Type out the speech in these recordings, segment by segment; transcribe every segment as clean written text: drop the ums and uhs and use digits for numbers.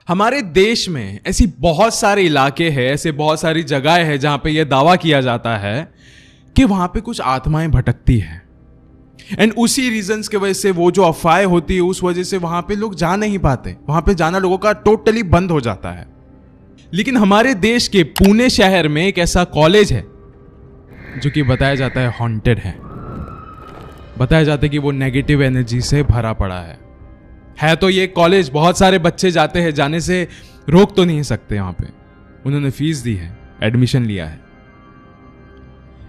हमारे देश में ऐसी बहुत सारे इलाके हैं, ऐसे बहुत सारी जगहें हैं जहां पे यह दावा किया जाता है कि वहां पे कुछ आत्माएं भटकती हैं। एंड उसी रीजंस के वजह से वो जो अफवाहें होती है उस वजह से वहां पे लोग जा नहीं पाते, वहां पे जाना लोगों का टोटली बंद हो जाता है। लेकिन हमारे देश के पुणे शहर में एक ऐसा कॉलेज है जो कि बताया जाता है हॉन्टेड है। बताया जाता है कि वो नेगेटिव एनर्जी से भरा पड़ा है तो ये कॉलेज बहुत सारे बच्चे जाते हैं, जाने से रोक तो नहीं सकते। वहां पे उन्होंने फीस दी है, एडमिशन लिया है,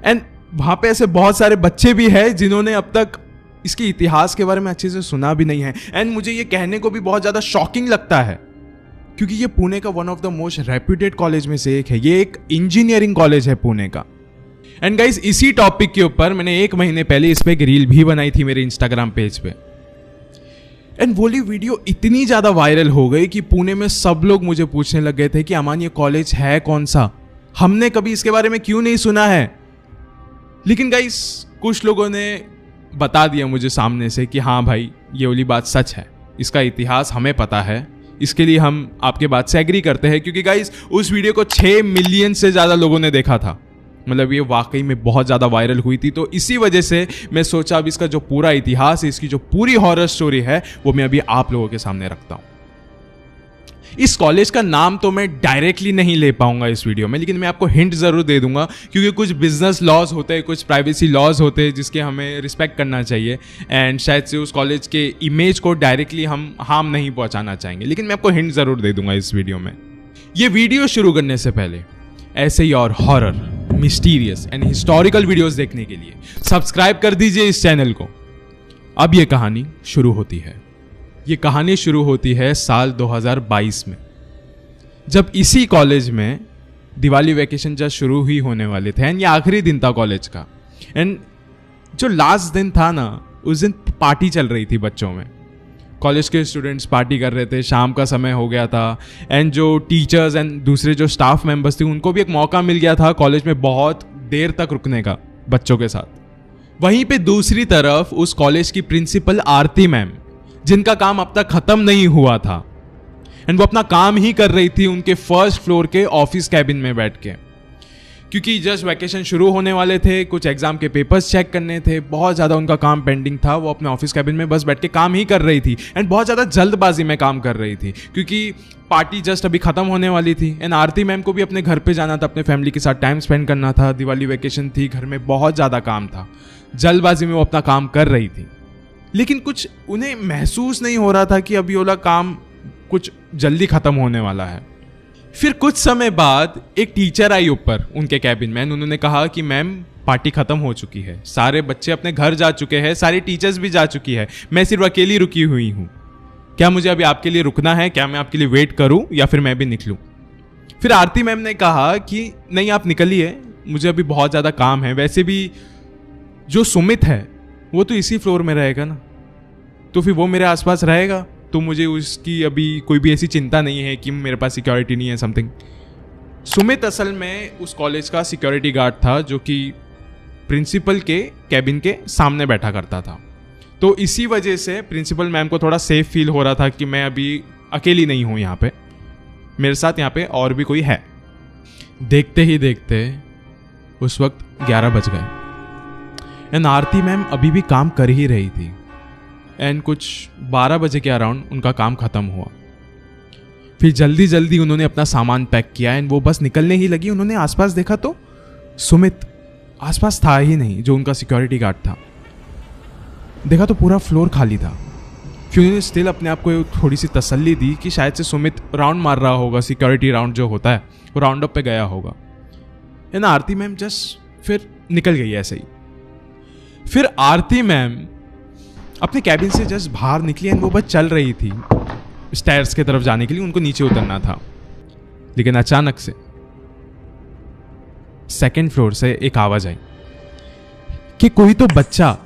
एंड वहां पे ऐसे बहुत सारे बच्चे भी हैं जिन्होंने अब तक इसके इतिहास के बारे में अच्छे से सुना भी नहीं है। एंड मुझे ये कहने को भी बहुत ज्यादा शॉकिंग लगता है क्योंकि ये पुणे का one of the most reputed college में से एक है। ये एक इंजीनियरिंग कॉलेज है पुणे का। एंड गाइस, इसी टॉपिक के ऊपर मैंने 1 महीने पहले इस पे एक रील भी बनाई थी मेरे इंस्टाग्राम पेज पे। एंड वो वीडियो इतनी ज्यादा वायरल हो गई कि पुणे में सब लोग मुझे पूछने लग गए थे कि अमान ये कॉलेज है कौन सा, हमने कभी इसके बारे में क्यों नहीं सुना है। लेकिन गाइस, कुछ लोगों ने बता दिया मुझे सामने से कि हाँ भाई, ये वाली बात सच है, इसका इतिहास हमें पता है, इसके लिए हम आपके बात से एग्री करते हैं। क्योंकि गाइस, उस वीडियो को 6 मिलियन से ज्यादा लोगों ने देखा था। मतलब ये वाकई में बहुत ज्यादा वायरल हुई थी। तो इसी वजह से मैं सोचा अब इसका जो पूरा इतिहास है, इसकी जो पूरी हॉरर स्टोरी है, वो मैं अभी आप लोगों के सामने रखता हूं। इस कॉलेज का नाम तो मैं डायरेक्टली नहीं ले पाऊंगा इस वीडियो में, लेकिन मैं आपको हिंट जरूर दे दूंगा क्योंकि कुछ बिजनेस लॉज होते हैं, कुछ प्राइवेसी लॉज होते हैं जिसके हमें रिस्पेक्ट करना चाहिए। एंड शायद से उस कॉलेज के इमेज को डायरेक्टली हम हार्म नहीं पहुंचाना चाहेंगे, लेकिन मैं आपको हिंट जरूर दे दूंगा इस वीडियो में। ये वीडियो शुरू करने से पहले ऐसे ही और horror, mysterious and historical videos देखने के लिए सब्सक्राइब कर दीजिए इस चैनल को। अब ये कहानी शुरू होती है। ये कहानी शुरू होती है साल 2022 में, जब इसी कॉलेज में दिवाली वैकेशन जस्ट शुरू ही होने वाले थे। एंड ये आखिरी दिन था कॉलेज का। एंड जो लास्ट दिन था ना, उस दिन पार्टी चल रही थी बच्चों में। कॉलेज के स्टूडेंट्स पार्टी कर रहे थे, शाम का समय हो गया था। एंड जो टीचर्स एंड दूसरे जो स्टाफ मेंबर्स थे उनको भी एक मौका मिल गया था कॉलेज में बहुत देर तक रुकने का बच्चों के साथ। वहीं पे दूसरी तरफ उस कॉलेज की प्रिंसिपल आरती मैम, जिनका काम अब तक खत्म नहीं हुआ था, एंड वो अपना काम ही कर रही थी उनके फर्स्ट फ्लोर के ऑफिस कैबिन में बैठ के। क्योंकि जस्ट वैकेशन शुरू होने वाले थे, कुछ एग्जाम के पेपर्स चेक करने थे, बहुत ज़्यादा उनका काम पेंडिंग था। वो अपने ऑफिस कैबिन में बस बैठ के काम ही कर रही थी एंड बहुत ज़्यादा जल्दबाजी में काम कर रही थी क्योंकि पार्टी जस्ट अभी ख़त्म होने वाली थी। एंड आरती मैम को भी अपने घर पे जाना था, अपने फैमिली के साथ टाइम स्पेंड करना था। दिवाली वैकेशन थी, घर में बहुत ज़्यादा काम था, जल्दबाजी में वो अपना काम कर रही थी। लेकिन कुछ उन्हें महसूस नहीं हो रहा था कि अभी वाला काम कुछ जल्दी ख़त्म होने वाला है। फिर कुछ समय बाद एक टीचर आई ऊपर उनके कैबिन में। उन्होंने कहा कि मैम, पार्टी खत्म हो चुकी है, सारे बच्चे अपने घर जा चुके हैं, सारी टीचर्स भी जा चुकी है, मैं सिर्फ अकेली रुकी हुई हूँ। क्या मुझे अभी आपके लिए रुकना है? क्या मैं आपके लिए वेट करूँ या फिर मैं भी निकलूँ? फिर आरती मैम ने कहा कि नहीं, आप निकलिए, मुझे अभी बहुत ज़्यादा काम है। वैसे भी जो सुमित है वो तो इसी फ्लोर में रहेगा ना, तो फिर वो मेरे आसपास रहेगा, तो मुझे उसकी अभी कोई भी ऐसी चिंता नहीं है कि मेरे पास सिक्योरिटी नहीं है समथिंग। सुमित असल में उस कॉलेज का सिक्योरिटी गार्ड था जो कि प्रिंसिपल के कैबिन के सामने बैठा करता था। तो इसी वजह से प्रिंसिपल मैम को थोड़ा सेफ फील हो रहा था कि मैं अभी अकेली नहीं हूँ यहाँ पे, मेरे साथ यहाँ पे और भी कोई है। देखते ही देखते उस वक्त 11 बज गए एंड आरती मैम अभी भी काम कर ही रही थी। एंड कुछ 12 बजे के अराउंड उनका काम खत्म हुआ। फिर जल्दी जल्दी उन्होंने अपना सामान पैक किया एंड वो बस निकलने ही लगी। उन्होंने आसपास देखा तो सुमित आसपास था ही नहीं, जो उनका सिक्योरिटी गार्ड था। देखा तो पूरा फ्लोर खाली था। फिर उन्होंने स्टिल अपने आप को थोड़ी सी तसल्ली दी कि शायद से सुमित राउंड मार रहा होगा, सिक्योरिटी राउंड जो होता है वो राउंड अप पे गया होगा। एंड आरती मैम जस्ट फिर निकल गई ऐसे ही। फिर आरती मैम अपने कैबिन से जस्ट बाहर निकली एंड वो बस चल रही थी स्टेयर्स की तरफ जाने के लिए, उनको नीचे उतरना था। लेकिन अचानक से सेकंड फ्लोर से एक आवाज आई कि कोई तो बच्चा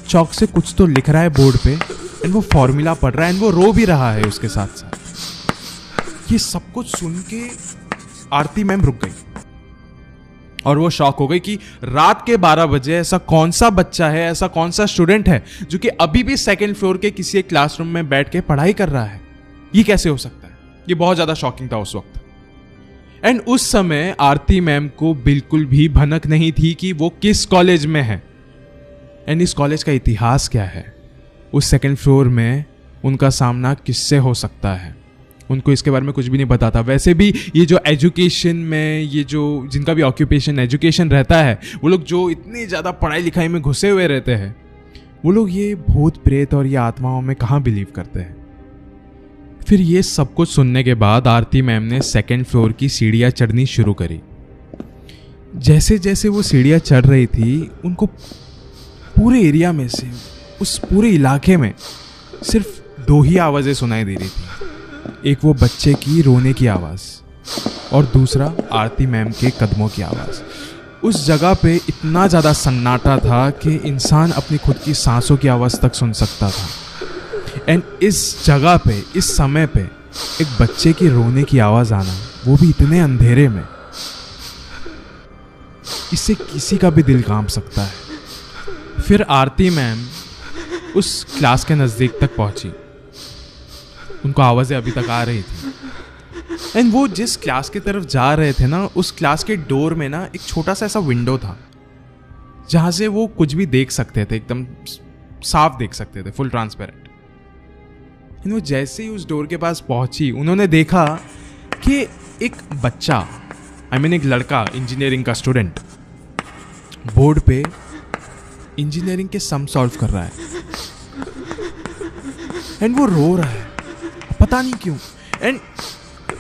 चौक से कुछ तो लिख रहा है बोर्ड पे एंड वो फॉर्मूला पढ़ रहा है एंड वो रो भी रहा है उसके साथ साथ। ये सब कुछ सुन के आरती मैम रुक गई और वो शॉक हो गई कि रात के 12 बजे ऐसा कौन सा बच्चा है, ऐसा कौन सा स्टूडेंट है जो कि अभी भी सेकंड फ्लोर के किसी एक क्लासरूम में बैठ के पढ़ाई कर रहा है। ये कैसे हो सकता है? ये बहुत ज़्यादा शॉकिंग था उस वक्त। एंड उस समय आरती मैम को बिल्कुल भी भनक नहीं थी कि वो किस कॉलेज में है एंड इस कॉलेज का इतिहास क्या है, उस सेकंड फ्लोर में उनका सामना किससे हो सकता है। उनको इसके बारे में कुछ भी नहीं पता था। वैसे भी ये जो एजुकेशन में, ये जो जिनका भी ऑक्यूपेशन एजुकेशन रहता है, वो लोग जो इतनी ज़्यादा पढ़ाई लिखाई में घुसे हुए रहते हैं, वो लोग ये भूत प्रेत और ये आत्माओं में कहाँ बिलीव करते हैं। फिर ये सब कुछ सुनने के बाद आरती मैम ने सेकंड फ्लोर की सीढ़ियाँ चढ़नी शुरू करी। जैसे जैसे वो सीढ़ियाँ चढ़ रही थी, उनको पूरे एरिया में से, उस पूरे इलाके में सिर्फ 2 ही आवाज़ें सुनाई दे रही थी। एक वो बच्चे की रोने की आवाज़ और दूसरा आरती मैम के कदमों की आवाज़। उस जगह पे इतना ज़्यादा सन्नाटा था कि इंसान अपनी खुद की सांसों की आवाज़ तक सुन सकता था। एंड इस जगह पे, इस समय पे एक बच्चे की रोने की आवाज़ आना, वो भी इतने अंधेरे में, इससे किसी का भी दिल कांप सकता है। फिर आरती मैम उस क्लास के नज़दीक तक पहुंची। उनको आवाज़ें अभी तक आ रही थी एंड वो जिस क्लास की तरफ जा रहे थे ना, उस क्लास के डोर में ना एक छोटा सा ऐसा विंडो था जहाँ से वो कुछ भी देख सकते थे, एकदम साफ देख सकते थे, फुल ट्रांसपेरेंट। वो जैसे ही उस डोर के पास पहुंची, उन्होंने देखा कि एक बच्चा, एक लड़का, इंजीनियरिंग का स्टूडेंट, बोर्ड पे इंजीनियरिंग के सम सॉल्व कर रहा है एंड वो रो रहा है, पता नहीं क्यों। एंड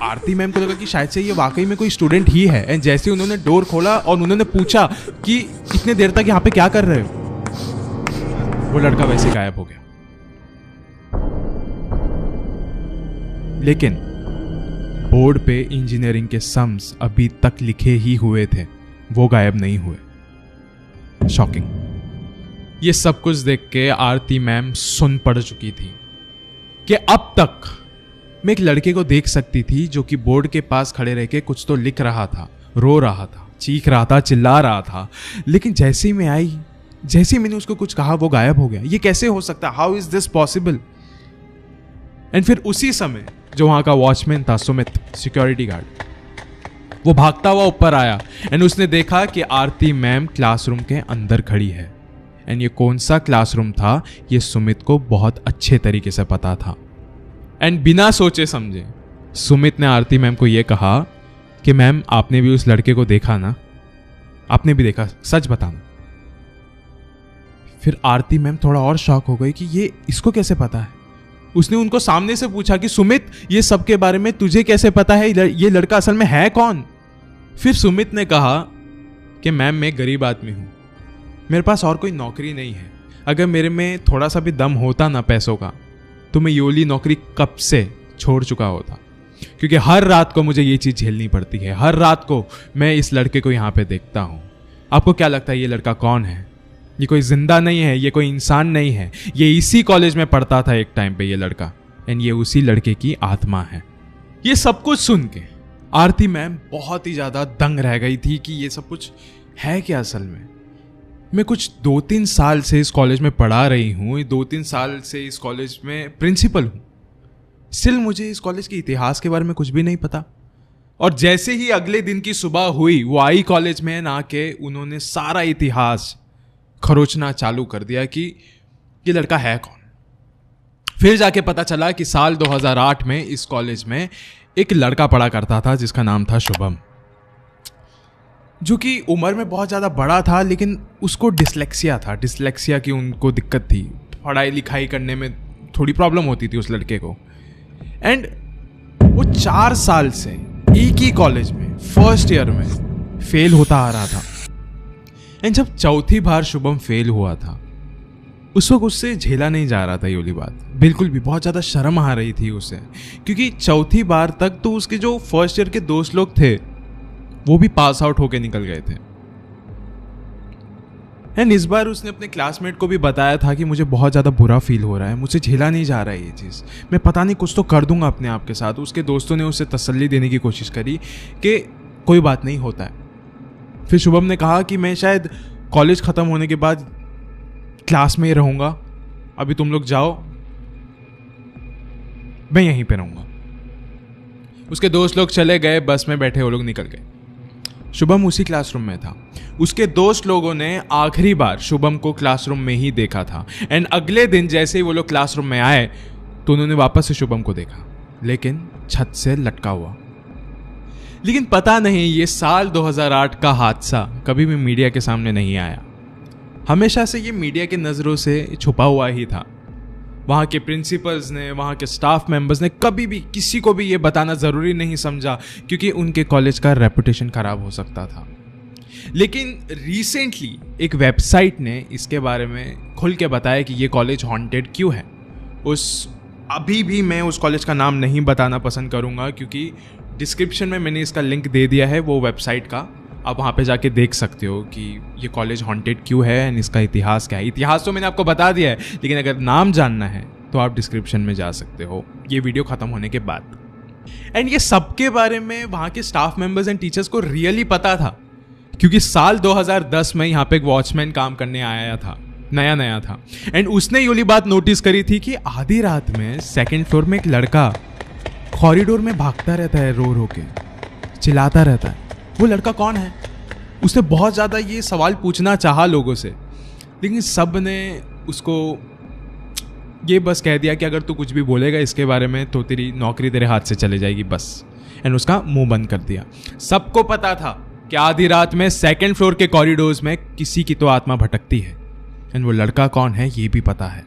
आरती मैम को लगा कि शायद से ये वाकई में कोई स्टूडेंट ही है। एंड जैसे उन्होंने डोर खोला और उन्होंने पूछा कि इतने देर तक यहाँ पे क्या कर रहे हो, वो लड़का वैसे गायब हो गया। लेकिन बोर्ड पे इंजीनियरिंग के सम्स अभी तक लिखे ही हुए थे, वो गायब नहीं हुए। शॉकिंग। ये सब कुछ देख के आरती मैम सुन पड़ चुकी थी कि अब तक मैं एक लड़के को देख सकती थी जो कि बोर्ड के पास खड़े रह के कुछ तो लिख रहा था, रो रहा था, चीख रहा था, चिल्ला रहा था, लेकिन जैसे ही मैं आई, जैसे ही मैंने उसको कुछ कहा, वो गायब हो गया। ये कैसे हो सकता है? How is this possible? And फिर उसी समय जो वहां का वॉचमैन था, सुमित, सिक्योरिटी गार्ड, वो भागता हुआ ऊपर आया एंड उसने देखा कि आरती मैम क्लासरूम के अंदर खड़ी है। एंड ये कौन सा क्लासरूम था, ये सुमित को बहुत अच्छे तरीके से पता था। एंड बिना सोचे समझे सुमित ने आरती मैम को यह कहा कि मैम, आपने भी उस लड़के को देखा ना? आपने भी देखा, सच बताना। फिर आरती मैम थोड़ा और शॉक हो गई कि ये इसको कैसे पता है। उसने उनको सामने से पूछा कि सुमित, ये सब के बारे में तुझे कैसे पता है? ये लड़का असल में है कौन? फिर सुमित ने कहा कि मैम, मैं गरीब आदमी हूं, मेरे पास और कोई नौकरी नहीं है। अगर मेरे में थोड़ा सा भी दम होता ना पैसों का, तो मैं ये वाली नौकरी कब से छोड़ चुका होता, क्योंकि हर रात को मुझे ये चीज़ झेलनी पड़ती है। हर रात को मैं इस लड़के को यहाँ पे देखता हूँ। आपको क्या लगता है ये लड़का कौन है? ये कोई जिंदा नहीं है, ये कोई इंसान नहीं है, ये इसी कॉलेज में पढ़ता था एक टाइम पे ये लड़का, एंड ये उसी लड़के की आत्मा है। ये सब कुछ सुन के आरती मैम बहुत ही ज़्यादा दंग रह गई थी कि ये सब कुछ है क्या असल में। मैं कुछ 2-3 साल से इस कॉलेज में पढ़ा रही हूँ, 2-3 साल से इस कॉलेज में प्रिंसिपल हूँ, स्टिल मुझे इस कॉलेज के इतिहास के बारे में कुछ भी नहीं पता। और जैसे ही अगले दिन की सुबह हुई, वो आई कॉलेज में ना के उन्होंने सारा इतिहास खरोचना चालू कर दिया कि ये लड़का है कौन। फिर जाके पता चला कि साल 2008 में इस कॉलेज में एक लड़का पढ़ा करता था जिसका नाम था शुभम, जो कि उम्र में बहुत ज़्यादा बड़ा था, लेकिन उसको डिसलेक्सिया था। डिसलेक्सिया की उनको दिक्कत थी, पढ़ाई लिखाई करने में थोड़ी प्रॉब्लम होती थी उस लड़के को। एंड वो 4 साल से एक ही कॉलेज में फर्स्ट ईयर में फेल होता आ रहा था। एंड जब चौथी बार शुभम फेल हुआ था, उस वक्त उससे झेला नहीं जा रहा था ये वाली बात, बिल्कुल भी। बहुत ज़्यादा शर्म आ रही थी उसे, क्योंकि चौथी बार तक तो उसके जो फर्स्ट ईयर के दोस्त लोग थे वो भी पास आउट होके निकल गए थे। एंड इस बार उसने अपने क्लासमेट को भी बताया था कि मुझे बहुत ज़्यादा बुरा फील हो रहा है, मुझसे झेला नहीं जा रहा है ये चीज़, मैं पता नहीं कुछ तो कर दूंगा अपने आप के साथ। उसके दोस्तों ने उसे तसल्ली देने की कोशिश करी कि कोई बात नहीं होता है। फिर शुभम ने कहा कि मैं शायद कॉलेज ख़त्म होने के बाद क्लास में ही रहूँगा, अभी तुम लोग जाओ, मैं यहीं पे रहूँगा। उसके दोस्त लोग चले गए, बस में बैठे वो लोग निकल गए। शुभम उसी क्लासरूम में था। उसके दोस्त लोगों ने आखिरी बार शुभम को क्लासरूम में ही देखा था। एंड अगले दिन जैसे ही वो लोग क्लासरूम में आए तो उन्होंने वापस से शुभम को देखा, लेकिन छत से लटका हुआ। लेकिन पता नहीं ये साल 2008 का हादसा कभी भी मीडिया के सामने नहीं आया। हमेशा से ये मीडिया की नज़रों से छुपा हुआ ही था। वहाँ के प्रिंसिपल्स ने, वहाँ के स्टाफ मेंबर्स ने कभी भी किसी को भी ये बताना ज़रूरी नहीं समझा, क्योंकि उनके कॉलेज का रेपुटेशन खराब हो सकता था। लेकिन रिसेंटली एक वेबसाइट ने इसके बारे में खुल के बताया कि ये कॉलेज हॉन्टेड क्यों है। अभी भी मैं उस कॉलेज का नाम नहीं बताना पसंद करूँगा, क्योंकि डिस्क्रिप्शन में मैंने इसका लिंक दे दिया है वो वेबसाइट का। आप वहाँ पे जाके देख सकते हो कि ये कॉलेज हॉन्टेड क्यों है एंड इसका इतिहास क्या है। इतिहास तो मैंने आपको बता दिया है, लेकिन अगर नाम जानना है तो आप डिस्क्रिप्शन में जा सकते हो ये वीडियो ख़त्म होने के बाद। एंड ये सबके बारे में वहाँ के स्टाफ मेंबर्स एंड टीचर्स को रियली पता था, क्योंकि साल 2010 में यहाँ पे एक वॉचमैन काम करने आया था, नया था। एंड उसने ये वाली बात नोटिस करी थी कि आधी रात में 2nd फ्लोर में एक लड़का कॉरिडोर में भागता रहता है, रो रो के चिल्लाता रहता है। वो लड़का कौन है? उसने बहुत ज़्यादा ये सवाल पूछना चाहा लोगों से, लेकिन सब ने उसको ये बस कह दिया कि अगर तू कुछ भी बोलेगा इसके बारे में तो तेरी नौकरी तेरे हाथ से चले जाएगी, बस। एंड उसका मुंह बंद कर दिया। सबको पता था कि आधी रात में 2nd फ्लोर के कॉरिडोर्स में किसी की तो आत्मा भटकती है। एंड वो लड़का कौन है ये भी पता है,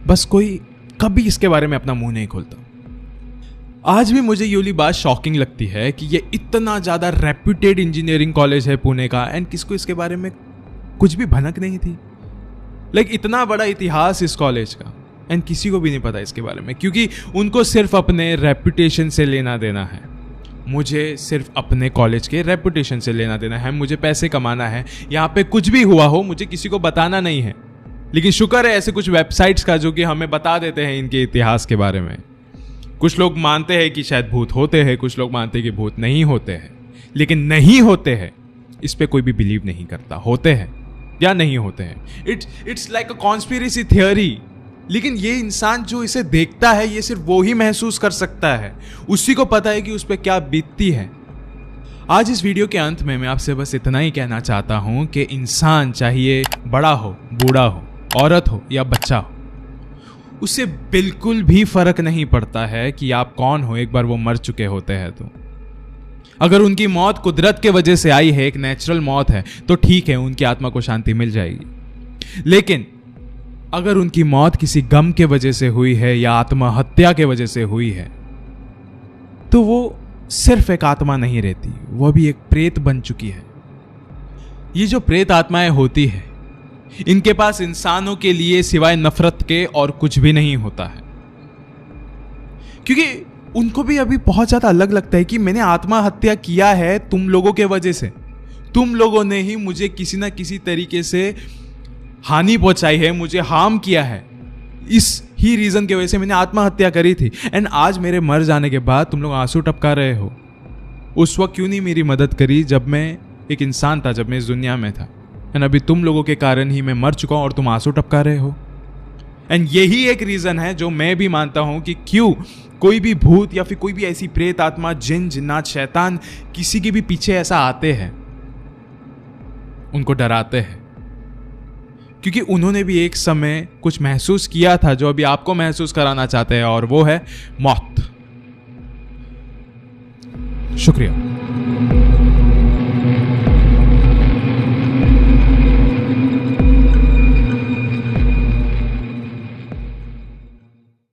बस कोई कभी इसके बारे में अपना मुंह नहीं खोलता। आज भी मुझे ये वाली बात शॉकिंग लगती है कि ये इतना ज़्यादा रेप्यूटेड इंजीनियरिंग कॉलेज है पुणे का, एंड किसको इसके बारे में कुछ भी भनक नहीं थी। इतना बड़ा इतिहास इस कॉलेज का, एंड किसी को भी नहीं पता इसके बारे में, क्योंकि उनको सिर्फ अपने रेप्यूटेशन से लेना देना है। मुझे सिर्फ अपने कॉलेज के रेप्यूटेशन से लेना देना है, मुझे पैसे कमाना है। यहाँ पे कुछ भी हुआ हो मुझे किसी को बताना नहीं है। लेकिन शुक्र है ऐसे कुछ वेबसाइट्स का जो कि हमें बता देते हैं इनके इतिहास के बारे में। कुछ लोग मानते हैं कि शायद भूत होते हैं, कुछ लोग मानते हैं कि भूत नहीं होते हैं, लेकिन नहीं होते हैं इस पे कोई भी बिलीव नहीं करता। होते हैं या नहीं होते हैं, it's like a conspiracy theory. लेकिन ये इंसान जो इसे देखता है ये सिर्फ वो ही महसूस कर सकता है, उसी को पता है कि उस पर क्या बीतती है। आज इस वीडियो के अंत में मैं आपसे बस इतना ही कहना चाहता हूं कि इंसान चाहिए बड़ा हो, बूढ़ा हो, औरत हो या बच्चा हो, उससे बिल्कुल भी फर्क नहीं पड़ता है कि आप कौन हो एक बार वो मर चुके होते हैं तो। अगर उनकी मौत कुदरत के वजह से आई है, एक नेचुरल मौत है, तो ठीक है, उनकी आत्मा को शांति मिल जाएगी। लेकिन अगर उनकी मौत किसी गम के वजह से हुई है या आत्महत्या के वजह से हुई है, तो वो सिर्फ एक आत्मा नहीं रहती, वो भी एक प्रेत बन चुकी है। ये जो प्रेत आत्माएं होती है, इनके पास इंसानों के लिए सिवाय नफरत के और कुछ भी नहीं होता है, क्योंकि उनको भी अभी बहुत ज्यादा अलग लगता है कि मैंने आत्महत्या किया है तुम लोगों के वजह से। तुम लोगों ने ही मुझे किसी ना किसी तरीके से हानि पहुंचाई है, मुझे हार्म किया है, इस ही रीजन की वजह से मैंने आत्महत्या करी थी। एंड आज मेरे मर जाने के बाद तुम लोग आंसू टपका रहे हो। उस वक्त क्यों नहीं मेरी मदद करी जब मैं एक इंसान था, जब मैं इस दुनिया में था? एंड अभी तुम लोगों के कारण ही मैं मर चुका हूं और तुम आंसू टपका रहे हो। एंड यही एक रीजन है जो मैं भी मानता हूं कि क्यों कोई भी भूत या फिर कोई भी ऐसी प्रेत आत्मा, जिन, जिन्नात, शैतान किसी के भी पीछे ऐसा आते हैं, उनको डराते हैं, क्योंकि उन्होंने भी एक समय कुछ महसूस किया था जो अभी आपको महसूस कराना चाहते हैं, और वो है मौत। शुक्रिया।